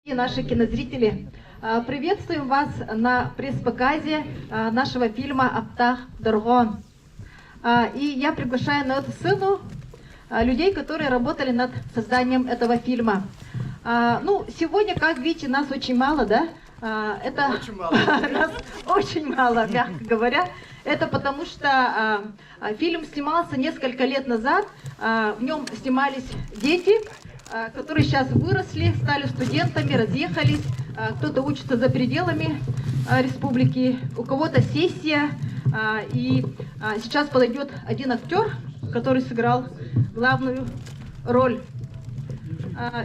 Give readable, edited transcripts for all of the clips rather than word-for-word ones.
И наши кинозрители, приветствуем вас на пресс-показе нашего фильма «Аптах Даргон». И я приглашаю на эту сцену людей, которые работали над созданием этого фильма. Ну, сегодня, как видите, нас очень мало, да? Это очень мало. Нас очень мало, мягко говоря. Это потому что фильм снимался несколько лет назад, в нем снимались дети, которые сейчас выросли, стали студентами, разъехались, кто-то учится за пределами республики, у кого-то сессия, и сейчас подойдет один актер, который сыграл главную роль.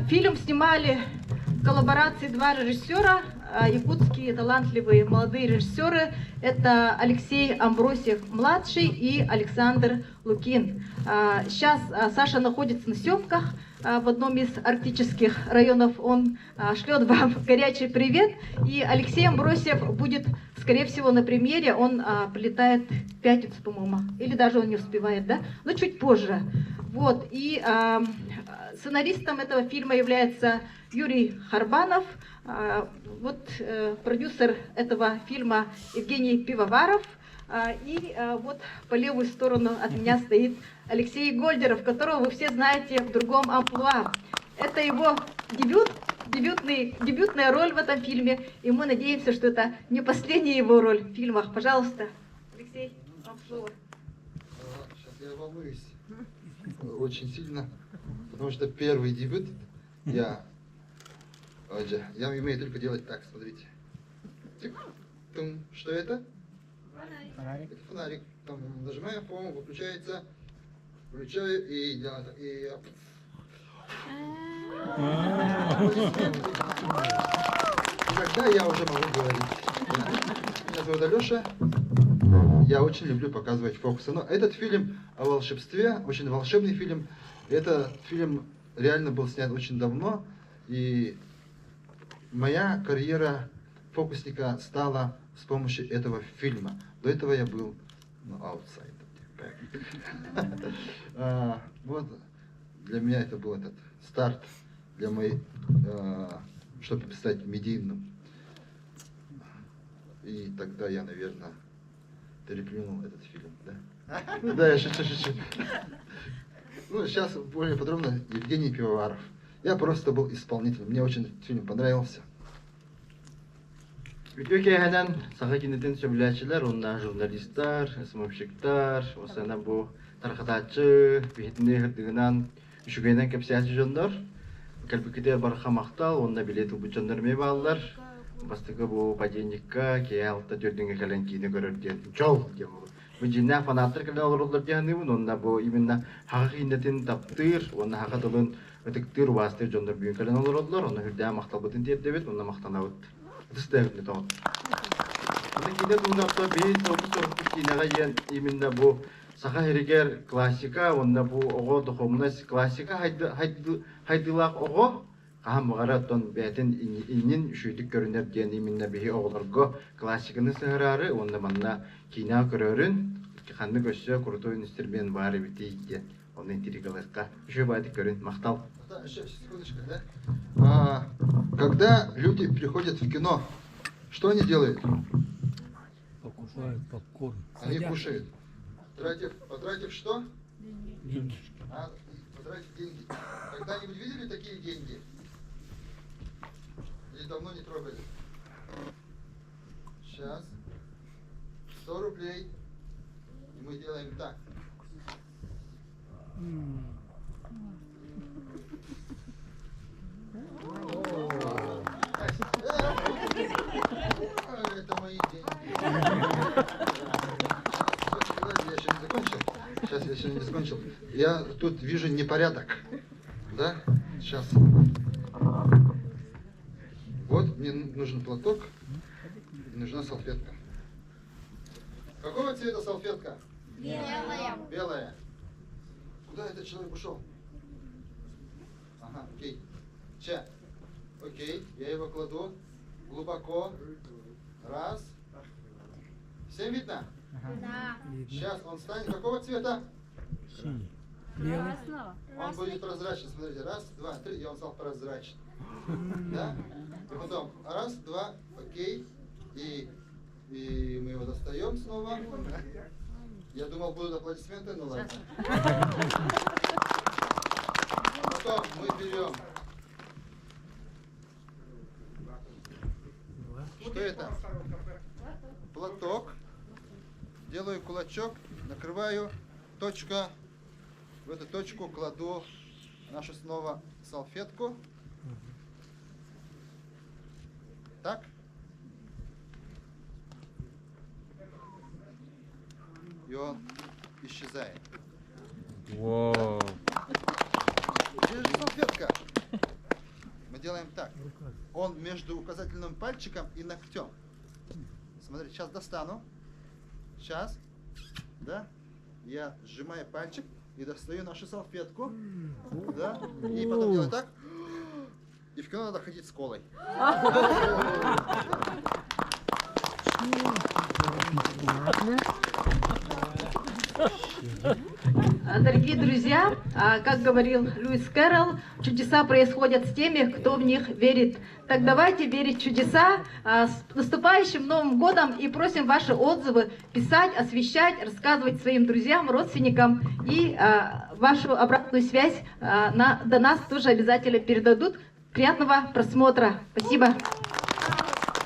Фильм снимали в коллаборации два режиссера, якутские талантливые молодые режиссеры. Это Алексей Амбросьев-младший и Александр Лукин. Сейчас Саша находится на съемках в одном из арктических районов. Он шлет вам горячий привет. И Алексей Амбросьев будет, скорее всего, на премьере. Он прилетает в пятницу, по-моему. Или даже он не успевает, да? Но чуть позже. Вот. И сценаристом этого фильма является Юрий Харбанов. Вот продюсер этого фильма Евгений Пивоваров. И вот по левую сторону от меня стоит Алексей Гольдеров, которого вы все знаете в другом амплуа. Это его дебютная роль в этом фильме. И мы надеемся, что это не последняя его роль в фильмах. Пожалуйста, Алексей, вам слово. Сейчас я волнуюсь очень сильно, потому что первый дебют я умею только делать так, смотрите. Что это? Фонарик. Это фонарик. Там нажимаю, по-моему, выключается. Включаю и делаю так. И... Тогда я уже могу говорить. Меня зовут Алеша. Я очень люблю показывать фокусы. Но этот фильм о волшебстве, очень волшебный фильм. Этот фильм реально был снят очень давно. И моя карьера фокусника стала с помощью этого фильма. До этого я был аутсайдер. Вот для меня это был этот старт для моей, чтобы стать медийным. И тогда я, наверное, переплюнул этот фильм. Да, да, я шучу. Ну, сейчас более подробно Евгений Пивоваров. Я просто был исполнителем. Мне очень фильм понравился. Ülke saha kineten söyleyiciler, onlar jurnalistler, sımıpşıklar, osana bu tarqatachı, bihitne hırdıgınan üşügeyden kapsiyatı jonlar. Kalbükite barqa maqtal, onda bileti bu jonlar mevallar. Bastıgı bu pajenikka, keyalta tördüngü kalen kini görürgen çol diye bu. Bu jinna fanattır kalen olurlar diye onda bu iminna haqa kineten taptır, onda haqa dolun ötüktür vastır jonlar büyük kalen olurlar, onda hürdeya maqtal budun terdebet, onda maqtanavut. Дистегни то. Аны кине тундапта бей топ кинега ен именно бу саха херигер классика, онда бу ого дохомнас классика хайдылак ого кам гараттон бетин иннин шүйдүк көрүнөр ден именно бей оголорго классиканы сыгырары, онда манна кине көрөрүн ханды көссө крутой инструмент бары бити ден. Он интригаласка. Еще бадик көрүн мактал. Секундочку, да? Когда люди приходят в кино, что они делают? Покупают попкорн. Они кушают. Потратив что? Деньги. Потратив деньги. Когда-нибудь видели такие деньги? Или давно не трогали? Сейчас. 100 рублей. И мы делаем так. Это мои деньги. Я еще не закончил. Сейчас я еще не закончил. Я тут вижу непорядок. Да? Сейчас. Вот мне нужен платок. И нужна салфетка. Какого цвета салфетка? Белая. Белая. Куда этот человек ушел? Ага, окей. Че? Окей, я его кладу глубоко. Раз. Всем видно? Да. Сейчас он станет какого цвета? Синий. Белый. Он будет прозрачный. Смотрите, раз, два, три, и он стал прозрачным. Да? Потом раз, два, окей. И мы его достаем снова. Я думал, будут аплодисменты, но ладно. Потом мы берем. Что это? Платок. Делаю кулачок, накрываю. Точка. В эту точку кладу нашу снова салфетку. Так. И он исчезает. Вау. Где же салфетка? Мы делаем так. Он между указательным пальчиком и ногтем. Смотри, сейчас достану. Сейчас. Да? Я сжимаю пальчик и достаю нашу салфетку. Да? И потом делаю так. И в кино надо ходить с колой. Дорогие друзья, как говорил Льюис Кэрролл, чудеса происходят с теми, кто в них верит. Так давайте верить в чудеса. С наступающим Новым годом и просим ваши отзывы писать, освещать, рассказывать своим друзьям, родственникам. И вашу обратную связь до нас тоже обязательно передадут. Приятного просмотра. Спасибо.